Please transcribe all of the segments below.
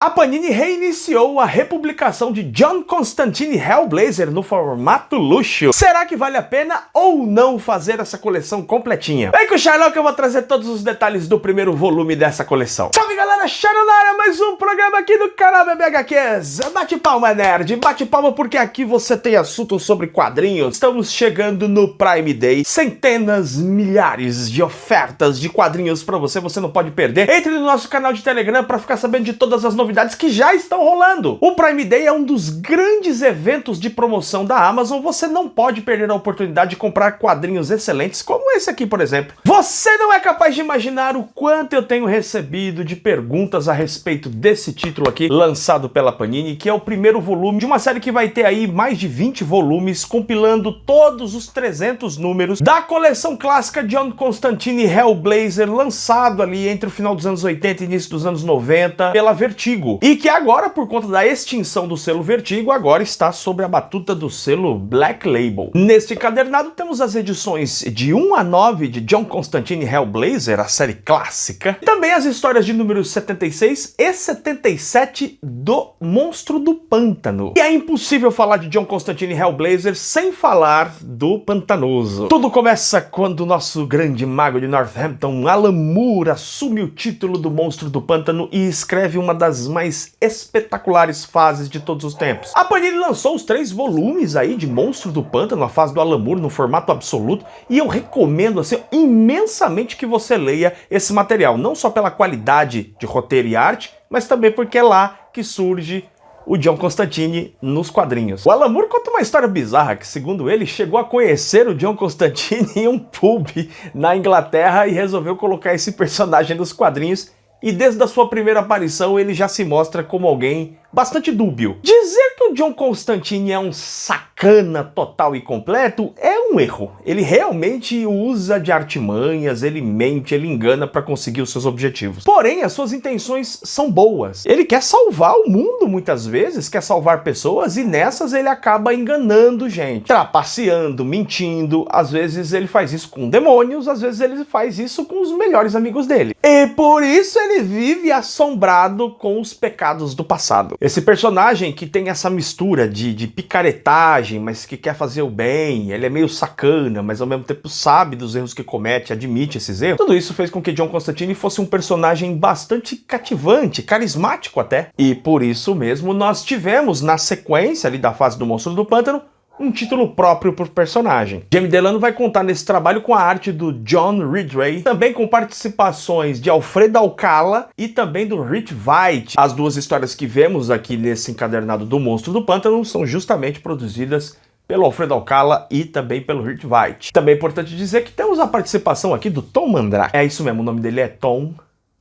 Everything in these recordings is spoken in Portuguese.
A Panini reiniciou a republicação de John Constantine Hellblazer no formato luxo. Será que vale a pena ou não fazer essa coleção completinha? Vem com o Charlão que eu vou trazer todos os detalhes do primeiro volume dessa coleção. Salve galera, Charlão na área, mais um programa aqui do canal BBHQs. Bate palma nerd, bate palma porque aqui você tem assunto sobre quadrinhos. Estamos chegando no Prime Day, centenas, milhares de ofertas de quadrinhos pra você, você não pode perder. Entre no nosso canal de Telegram pra ficar sabendo de todas as novidades que já estão rolando. O Prime Day é um dos grandes eventos de promoção da Amazon. Você não pode perder a oportunidade de comprar quadrinhos excelentes como esse aqui, por exemplo. Você não é capaz de imaginar o quanto eu tenho recebido de perguntas a respeito desse título aqui, lançado pela Panini, que é o primeiro volume de uma série que vai ter aí mais de 20 volumes, compilando todos os 300 números da coleção clássica John Constantine Hellblazer, lançado ali entre o final dos anos 80 e início dos anos 90 pela Vertigo. E que agora, por conta da extinção do selo Vertigo, agora está sob a batuta do selo Black Label. Neste encadernado temos as edições de 1 a 9 de John Constantine Hellblazer, a série clássica, e também as histórias de números 76 e 77 do Monstro do Pântano. E é impossível falar de John Constantine Hellblazer sem falar do Pantanoso. Tudo começa quando o nosso grande mago de Northampton, Alan Moore, assume o título do Monstro do Pântano e escreve uma das mais espetaculares fases de todos os tempos. A Panini lançou os 3 volumes aí de Monstro do Pântano, a fase do Alan Moore, no formato absoluto, e eu recomendo assim imensamente que você leia esse material, não só pela qualidade de roteiro e arte, mas também porque é lá que surge o John Constantine nos quadrinhos. O Alan Moore conta uma história bizarra que, segundo ele, chegou a conhecer o John Constantine em um pub na Inglaterra e resolveu colocar esse personagem nos quadrinhos. E desde a sua primeira aparição ele já se mostra como alguém bastante dúbio. Dizer que o John Constantine é um sacana total e completo é um erro. Ele realmente usa de artimanhas, ele mente, ele engana para conseguir os seus objetivos. Porém, as suas intenções são boas. Ele quer salvar o mundo muitas vezes, quer salvar pessoas e nessas ele acaba enganando gente, trapaceando, mentindo. Às vezes ele faz isso com demônios, às vezes ele faz isso com os melhores amigos dele. E por isso ele vive assombrado com os pecados do passado. Esse personagem que tem essa mistura de picaretagem, mas que quer fazer o bem, ele é meio sacana, mas ao mesmo tempo sabe dos erros que comete, admite esses erros. Tudo isso fez com que John Constantine fosse um personagem bastante cativante, carismático até. E por isso mesmo nós tivemos, na sequência ali da fase do Monstro do Pântano, um título próprio por personagem. Jamie Delano vai contar nesse trabalho com a arte do John Ridgway, também com participações de Alfredo Alcala e também do Rich Veidt. As duas histórias que vemos aqui nesse encadernado do Monstro do Pântano são justamente produzidas pelo Alfredo Alcala e também pelo Rich Veidt. Também é importante dizer que temos a participação aqui do Tom Mandrake. É isso mesmo, o nome dele é Tom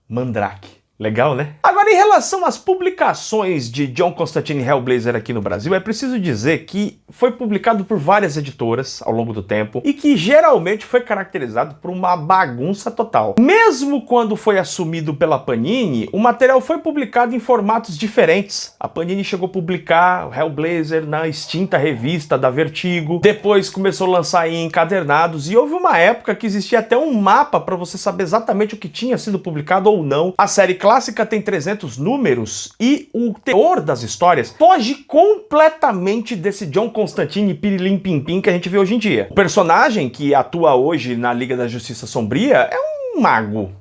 Mandrake. Legal, né? Agora, em relação às publicações de John Constantine Hellblazer aqui no Brasil, é preciso dizer que foi publicado por várias editoras ao longo do tempo e que geralmente foi caracterizado por uma bagunça total. Mesmo quando foi assumido pela Panini, o material foi publicado em formatos diferentes. A Panini chegou a publicar o Hellblazer na extinta revista da Vertigo, depois começou a lançar em encadernados e houve uma época que existia até um mapa para você saber exatamente o que tinha sido publicado ou não. A série clássica tem 300 números e o teor das histórias foge completamente desse John Constantine pirilim pim pim que a gente vê hoje em dia. O personagem que atua hoje na Liga da Justiça Sombria é um mago,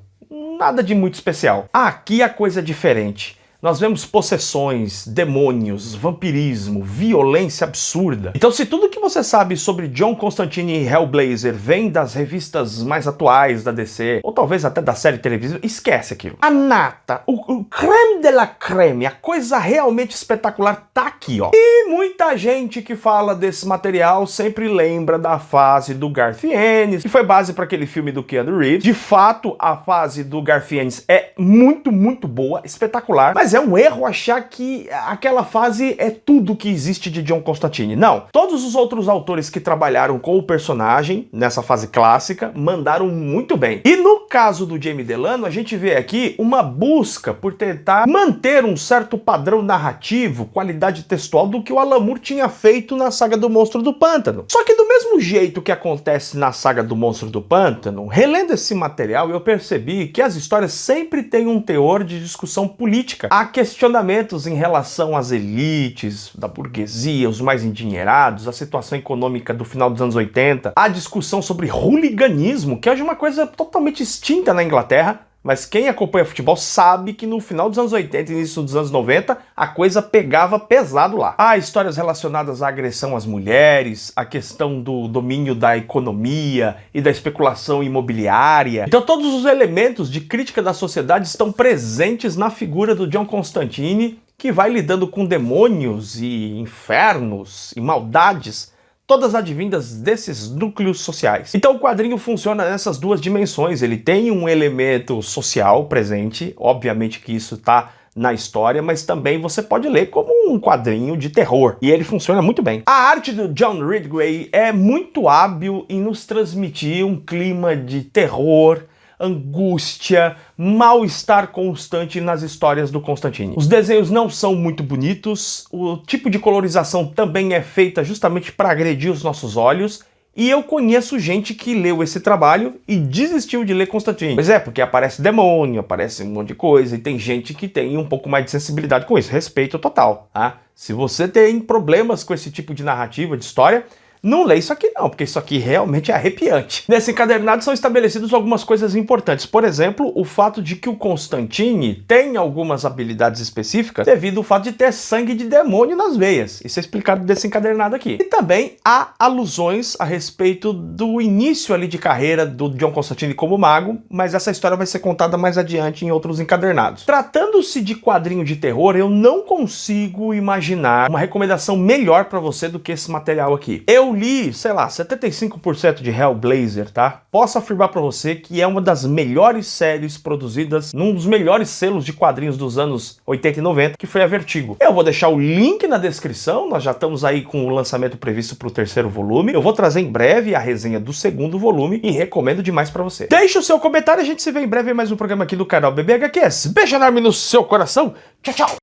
nada de muito especial. Aqui a coisa é diferente. Nós vemos possessões, demônios, vampirismo, violência absurda. Então, se tudo que você sabe sobre John Constantine Hellblazer vem das revistas mais atuais da DC, ou talvez até da série televisiva, esquece aquilo. A nata, o creme de la creme, a coisa realmente espetacular tá aqui, ó. E muita gente que fala desse material sempre lembra da fase do Garth Ennis, que foi base para aquele filme do Keanu Reeves. De fato, a fase do Garth Ennis é muito, muito boa, espetacular, mas é um erro achar que aquela fase é tudo que existe de John Constantine. Não. Todos os outros autores que trabalharam com o personagem nessa fase clássica mandaram muito bem. E no caso do Jamie Delano, a gente vê aqui uma busca por tentar manter um certo padrão narrativo, qualidade textual do que o Alan Moore tinha feito na saga do Monstro do Pântano. Só que do mesmo jeito que acontece na saga do Monstro do Pântano, relendo esse material eu percebi que as histórias sempre têm um teor de discussão política. há questionamentos em relação às elites, da burguesia, os mais endinheirados, a situação econômica do final dos anos 80, a discussão sobre hooliganismo, que hoje é uma coisa totalmente extinta na Inglaterra, mas quem acompanha futebol sabe que no final dos anos 80 e início dos anos 90, a coisa pegava pesado lá. Há histórias relacionadas à agressão às mulheres, a questão do domínio da economia e da especulação imobiliária. Então todos os elementos de crítica da sociedade estão presentes na figura do John Constantine, que vai lidando com demônios e infernos e maldades, todas advindas desses núcleos sociais. Então o quadrinho funciona nessas duas dimensões. Ele tem um elemento social presente, obviamente que isso está na história, mas também você pode ler como um quadrinho de terror. E ele funciona muito bem. A arte do John Ridgway é muito hábil em nos transmitir um clima de terror, angústia, mal-estar constante nas histórias do Constantine. Os desenhos não são muito bonitos, o tipo de colorização também é feita justamente para agredir os nossos olhos, e eu conheço gente que leu esse trabalho e desistiu de ler Constantine. Pois é, porque aparece demônio, aparece um monte de coisa, e tem gente que tem um pouco mais de sensibilidade com isso. Respeito total, tá? Se você tem problemas com esse tipo de narrativa, de história, não lê isso aqui não, porque isso aqui realmente é arrepiante. Nesse encadernado são estabelecidas algumas coisas importantes. Por exemplo, o fato de que o Constantine tem algumas habilidades específicas devido ao fato de ter sangue de demônio nas veias. Isso é explicado desse encadernado aqui. E também há alusões a respeito do início ali de carreira do John Constantine como mago, mas essa história vai ser contada mais adiante em outros encadernados. Tratando-se de quadrinho de terror, eu não consigo imaginar uma recomendação melhor para você do que esse material aqui. Eu li, sei lá, 75% de Hellblazer, tá? Posso afirmar pra você que é uma das melhores séries produzidas num dos melhores selos de quadrinhos dos anos 80 e 90, que foi a Vertigo. Eu vou deixar o link na descrição, nós já estamos aí com o lançamento previsto pro terceiro volume. Eu vou trazer em breve a resenha do segundo volume e recomendo demais pra você. Deixe o seu comentário, a gente se vê em breve em mais um programa aqui do canal BBHQS. Beijo enorme no seu coração, tchau, tchau!